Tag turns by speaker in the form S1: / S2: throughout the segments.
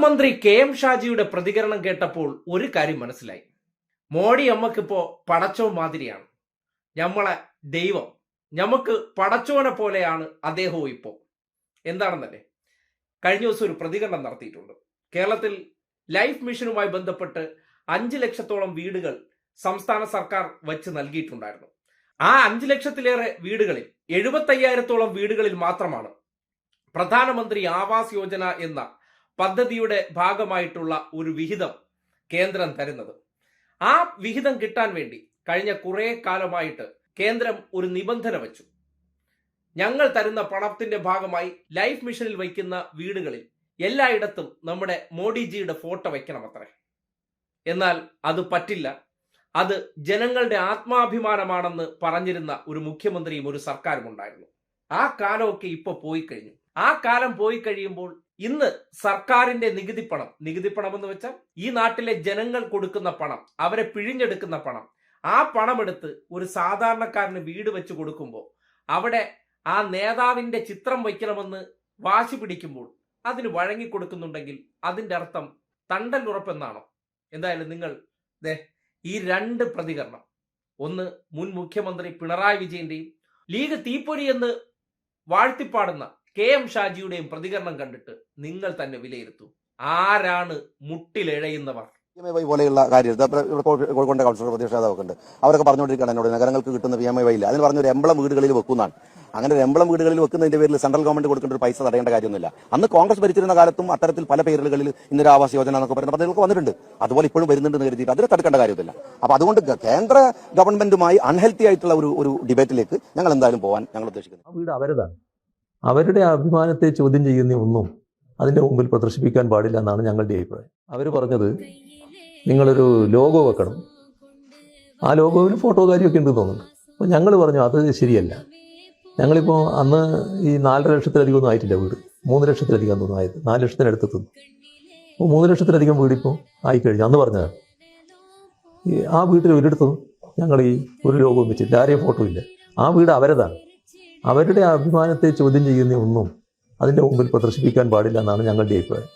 S1: മന്ത്രി K M ഷാജിയുടെ പ്രതികരണം കേട്ടപ്പോൾ ഒരു കാര്യം മനസ്സിലായി. മോഡി അമ്മക്കിപ്പോ പടച്ചോ മാതിരിയാണ്, നമ്മളെ ദൈവം, നമുക്ക് പടച്ചോനെ പോലെയാണ് അദ്ദേഹവും ഇപ്പോ. എന്താണെന്നല്ലേ, കഴിഞ്ഞ ദിവസം ഒരു പ്രതികരണം നടത്തിയിട്ടുണ്ട്. കേരളത്തിൽ ലൈഫ് മിഷനുമായി ബന്ധപ്പെട്ട് 5 ലക്ഷത്തോളം വീടുകൾ സംസ്ഥാന സർക്കാർ വച്ച് നൽകിയിട്ടുണ്ടായിരുന്നു. ആ 5 ലക്ഷത്തിലേറെ വീടുകളിൽ 75,000-ഓളം വീടുകളിൽ മാത്രമാണ് പ്രധാനമന്ത്രി ആവാസ് യോജന എന്ന പദ്ധതിയുടെ ഭാഗമായിട്ടുള്ള ഒരു വിഹിതം കേന്ദ്രം തരുന്നത്. ആ വിഹിതം കിട്ടാൻ വേണ്ടി കഴിഞ്ഞ കുറെ കാലമായിട്ട് കേന്ദ്രം ഒരു നിബന്ധന വെച്ചു. ഞങ്ങൾ തരുന്ന പണത്തിന്റെ ഭാഗമായി ലൈഫ് മിഷനിൽ വയ്ക്കുന്ന വീടുകളിൽ എല്ലായിടത്തും നമ്മുടെ മോഡിജിയുടെ ഫോട്ടോ വയ്ക്കണമത്രേ. എന്നാൽ അത് പറ്റില്ല, അത് ജനങ്ങളുടെ ആത്മാഭിമാനമാണെന്ന് പറഞ്ഞിരുന്ന ഒരു മുഖ്യമന്ത്രിയും ഒരു സർക്കാരും ഉണ്ടായിരുന്നു. ആ കാലമൊക്കെ ഇപ്പൊ പോയി കഴിഞ്ഞു. ആ കാലം പോയി കഴിയുമ്പോൾ ഇന്ന് സർക്കാരിന്റെ നികുതി പണം എന്ന് വെച്ചാൽ ഈ നാട്ടിലെ ജനങ്ങൾ കൊടുക്കുന്ന പണം, അവരെ പിഴിഞ്ഞെടുക്കുന്ന പണം, ആ പണമെടുത്ത് ഒരു സാധാരണക്കാരന് വീട് വെച്ച് കൊടുക്കുമ്പോൾ അവിടെ ആ നേതാവിന്റെ ചിത്രം വയ്ക്കണമെന്ന് വാശി പിടിക്കുമ്പോൾ അതിന് വഴങ്ങിക്കൊടുക്കുന്നുണ്ടെങ്കിൽ അതിന്റെ അർത്ഥം തണ്ടൽ ഉറപ്പെന്നാണോ? എന്തായാലും നിങ്ങൾ ഈ 2 പ്രതികരണം, ഒന്ന് മുൻ മുഖ്യമന്ത്രി പിണറായി വിജയന്റെയും ലീഗ് തീപ്പൊരി എന്ന് വാഴ്ത്തിപ്പാടുന്ന കെ എം ഷാജിയുടെയും പ്രതികരണം കണ്ടിട്ട് നിങ്ങൾ തന്നെ വിലയിരുത്തൂ. ആരാണ് മുട്ടിലെഴയുന്നവർ?
S2: പോലെയുള്ള കാര്യം കോഴിക്കോട്ടെ കൗൺസിലർ പ്രതിഷേധമൊക്കെ ഉണ്ട്. അവരൊക്കെ പറഞ്ഞുകൊണ്ടിരിക്കുകയാണ് എന്നോട് നഗരങ്ങൾക്ക് കിട്ടുന്ന PMAY ഇല്ല, അതിന് പറഞ്ഞൊരു എംബ്ലം വീടുകളിൽ വെക്കുന്നതാണ്. അങ്ങനെ ഒരു എംബ്ലം വീടുകളിൽ വെക്കുന്നതിന്റെ പേരിൽ സെൻട്രൽ ഗവൺമെന്റ് കൊടുക്കേണ്ട ഒരു പൈസ തടയേണ്ട കാര്യമൊന്നുമില്ല. അന്ന് കോൺഗ്രസ് ഭരിച്ചിരുന്ന കാലത്തും അത്തരത്തിൽ പല പേരുകളിൽ ഇന്ദിരാ ആവാസ് യോജന എന്നൊക്കെ പറയുന്ന പദ്ധതികളൊക്കെ വന്നിട്ടുണ്ട്. അതുപോലെ ഇപ്പോഴും വരുന്നുണ്ടെന്ന് കരുതിയിട്ട് അതിനെ തടുക്കേണ്ട കാര്യമില്ല. അപ്പൊ അതുകൊണ്ട് കേന്ദ്ര ഗവൺമെന്റുമായി അൺഹെൽത്തി ആയിട്ടുള്ള ഒരു ഡിബേറ്റിലേക്ക് ഞങ്ങൾ എന്തായാലും പോകാൻ ഞങ്ങൾ ഉദ്ദേശിക്കുന്നു.
S3: വീട് അവരതാണ്, അവരുടെ അഭിമാനത്തെ ചോദ്യം ചെയ്യുന്ന ഒന്നും അതിന്റെ മുമ്പിൽ പ്രദർശിപ്പിക്കാൻ പാടില്ല എന്നാണ് ഞങ്ങളുടെ അഭിപ്രായം. അവർ പറഞ്ഞത് നിങ്ങളൊരു ലോഗോ വെക്കണം, ആ ലോഗോയിൽ ഫോട്ടോ കാര്യമൊക്കെ ഉണ്ട് തോന്നുന്നു. അപ്പോൾ ഞങ്ങൾ പറഞ്ഞു അത് ശരിയല്ല. ഞങ്ങളിപ്പോൾ അന്ന് ഈ 4.5 ലക്ഷത്തിലധികം ഒന്നും ആയിട്ടില്ല വീട്, 3 ലക്ഷത്തിലധികം തോന്നുന്നു ആയത്, 4 ലക്ഷത്തിനടുത്തെത്തുന്നു. അപ്പോൾ 3 ലക്ഷത്തിലധികം വീടിപ്പോൾ ആയിക്കഴിഞ്ഞു. അന്ന് പറഞ്ഞതാണ് ആ വീട്ടിൽ ഒരിടത്തും ഞങ്ങൾ ഈ ഒരു ലോഗോ വെച്ചില്ല, ആരെയും ഫോട്ടോ ഇല്ല. ആ വീട് അവരതാണ്, അവരുടെ അഭിമാനത്തെ ചോദ്യം ചെയ്യുന്ന ഒന്നും അതിൻ്റെ മുമ്പിൽ പ്രദർശിപ്പിക്കാൻ പാടില്ല എന്നാണ് ഞങ്ങളുടെ അഭിപ്രായം.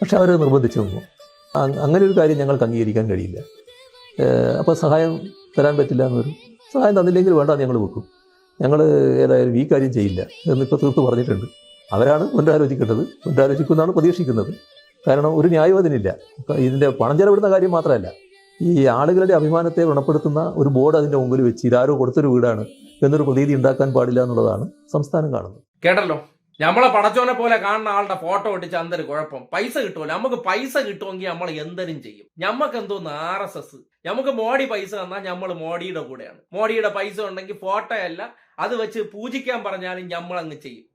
S3: പക്ഷെ അവർ നിർബന്ധിച്ചു നിന്നു. അങ്ങനെ ഒരു കാര്യം ഞങ്ങൾക്ക് അംഗീകരിക്കാൻ കഴിയില്ല. അപ്പോൾ സഹായം തരാൻ പറ്റില്ല എന്നൊരു സഹായം തന്നില്ലെങ്കിൽ വേണ്ട ഞങ്ങൾ വെക്കും, ഞങ്ങൾ ഏതായാലും ഈ കാര്യം ചെയ്യില്ല എന്നിപ്പോൾ തീർത്ത് പറഞ്ഞിട്ടുണ്ട്. അവരാണ് പുനരാലോചിക്കുമെന്നാണ് പ്രതീക്ഷിക്കുന്നത്. കാരണം ഒരു ന്യായവും അതിനില്ല. ഇതിൻ്റെ പണം ചെലവിടുന്ന കാര്യം മാത്രമല്ല, ഈ ആളുകളുടെ അഭിമാനത്തെ വ്രണപ്പെടുത്തുന്ന ഒരു ബോർഡ് അതിൻ്റെ മുമ്പിൽ വെച്ച് ഇതാരോ കൊടുത്തൊരു വീടാണ് എന്നൊരു പ്രതീതി ഉണ്ടാക്കാൻ പാടില്ല എന്നുള്ളതാണ് സംസ്ഥാനം കാണുന്നത്.
S1: കേട്ടല്ലോ, നമ്മളെ പടച്ചോനെ പോലെ കാണുന്ന ആളുടെ ഫോട്ടോ ഒട്ടിച്ച് എന്തൊരു കുഴപ്പം? പൈസ കിട്ടുമല്ലോ. നമുക്ക് പൈസ കിട്ടുമെങ്കിൽ നമ്മൾ എന്തെങ്കിലും ചെയ്യും. നമുക്ക് എന്തോന്ന് RSS, നമുക്ക് മോഡി പൈസ തന്നാൽ നമ്മൾ മോഡിയുടെ കൂടെയാണ്. മോഡിയുടെ പൈസ ഉണ്ടെങ്കിൽ ഫോട്ടോയല്ല, അത് വെച്ച് പൂജിക്കാൻ പറഞ്ഞാലും നമ്മൾ അങ്ങ് ചെയ്യും.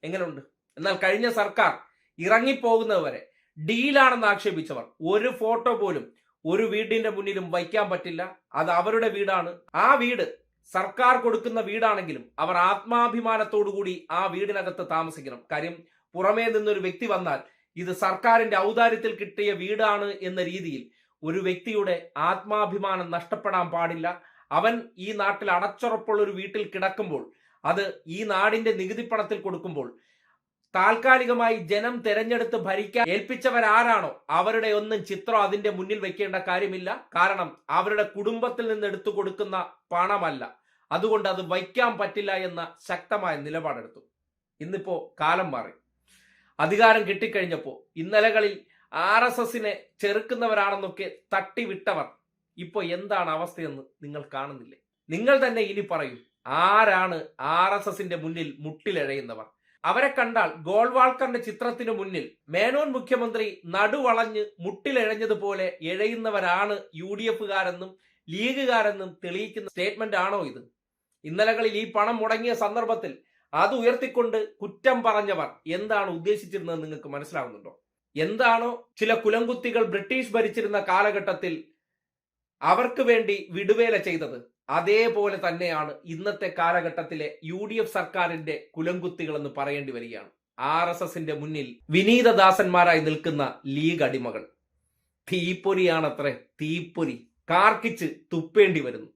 S1: എങ്ങനെയുണ്ട്? എന്നാൽ കഴിഞ്ഞ സർക്കാർ ഇറങ്ങിപ്പോകുന്നവരെ ഡീലാണെന്ന് ആക്ഷേപിച്ചവർ ഒരു ഫോട്ടോ പോലും ഒരു വീടിന്റെ മുന്നിലും വയ്ക്കാൻ പറ്റില്ല. അത് അവരുടെ വീടാണ്. ആ വീട് സർക്കാർ കൊടുക്കുന്ന വീടാണെങ്കിലും അവർ ആത്മാഭിമാനത്തോടുകൂടി ആ വീടിനകത്ത് താമസിക്കണം. കാര്യം പുറമേ നിന്നൊരു വ്യക്തി വന്നാൽ ഇത് സർക്കാരിന്റെ ഔദാര്യത്തിൽ കിട്ടിയ വീടാണ് എന്ന രീതിയിൽ ഒരു വ്യക്തിയുടെ ആത്മാഭിമാനം നഷ്ടപ്പെടാൻ പാടില്ല. അവൻ ഈ നാട്ടിൽ അടച്ചുറപ്പുള്ള ഒരു വീട്ടിൽ കിടക്കുമ്പോൾ, അത് ഈ നാടിന്റെ നികുതി പണത്തിൽ കൊടുക്കുമ്പോൾ, താൽക്കാലികമായി ജനം തെരഞ്ഞെടുത്ത് ഭരിക്കാൻ ഏൽപ്പിച്ചവരാരാണോ അവരുടെ ഒന്നും ചിത്രം അതിന്റെ മുന്നിൽ വെക്കേണ്ട കാര്യമില്ല. കാരണം അവരുടെ കുടുംബത്തിൽ നിന്ന് എടുത്തു കൊടുക്കുന്ന പണമല്ല, അതുകൊണ്ട് അത് വയ്ക്കാൻ പറ്റില്ല എന്ന ശക്തമായ നിലപാടെടുത്തു. ഇന്നിപ്പോ കാലം മാറി, അധികാരം കിട്ടിക്കഴിഞ്ഞപ്പോ ഇന്നലകളിൽ RSSനെ ചെറുക്കുന്നവരാണെന്നൊക്കെ തട്ടിവിട്ടവർ ഇപ്പൊ എന്താണ് അവസ്ഥയെന്ന് നിങ്ങൾ കാണുന്നില്ലേ? നിങ്ങൾ തന്നെ ഇനി പറയൂ, ആരാണ് RSSന്റെ മുന്നിൽ മുട്ടിലെഴയുന്നവർ? അവരെ കണ്ടാൽ ഗോൾവാൾക്കറിന്റെ ചിത്രത്തിനു മുന്നിൽ മേനോൻ മുഖ്യമന്ത്രി നടുവളഞ്ഞ് മുട്ടിലെഴഞ്ഞതുപോലെ എഴയുന്നവരാണ് UDFകാരെന്നും ലീഗുകാരെന്നും തെളിയിക്കുന്ന സ്റ്റേറ്റ്മെന്റ് ആണോ ഇത്? ഇന്നലകളിൽ ഈ പണം മുടങ്ങിയ സന്ദർഭത്തിൽ അത് ഉയർത്തിക്കൊണ്ട് കുറ്റം പറഞ്ഞവർ എന്താണ് ഉദ്ദേശിച്ചിരുന്നത് നിങ്ങൾക്ക് മനസ്സിലാവുന്നുണ്ടോ? എന്താണോ ചില കുലംകുത്തികൾ ബ്രിട്ടീഷ് ഭരിച്ചിരുന്ന കാലഘട്ടത്തിൽ അവർക്ക് വേണ്ടി വിടുവേല ചെയ്തത്, അതേപോലെ തന്നെയാണ് ഇന്നത്തെ കാലഘട്ടത്തിലെ UDF സർക്കാരിന്റെ കുലംകുത്തികൾ എന്ന് പറയേണ്ടി വരികയാണ്. RSSന്റെ മുന്നിൽ വിനീതദാസന്മാരായി നിൽക്കുന്ന ലീഗ് അടിമകൾ. തീപ്പൊരിയാണത്രേ, തീപ്പൊരി കാർക്കിച്ച് തുപ്പേണ്ടി വരുന്നു.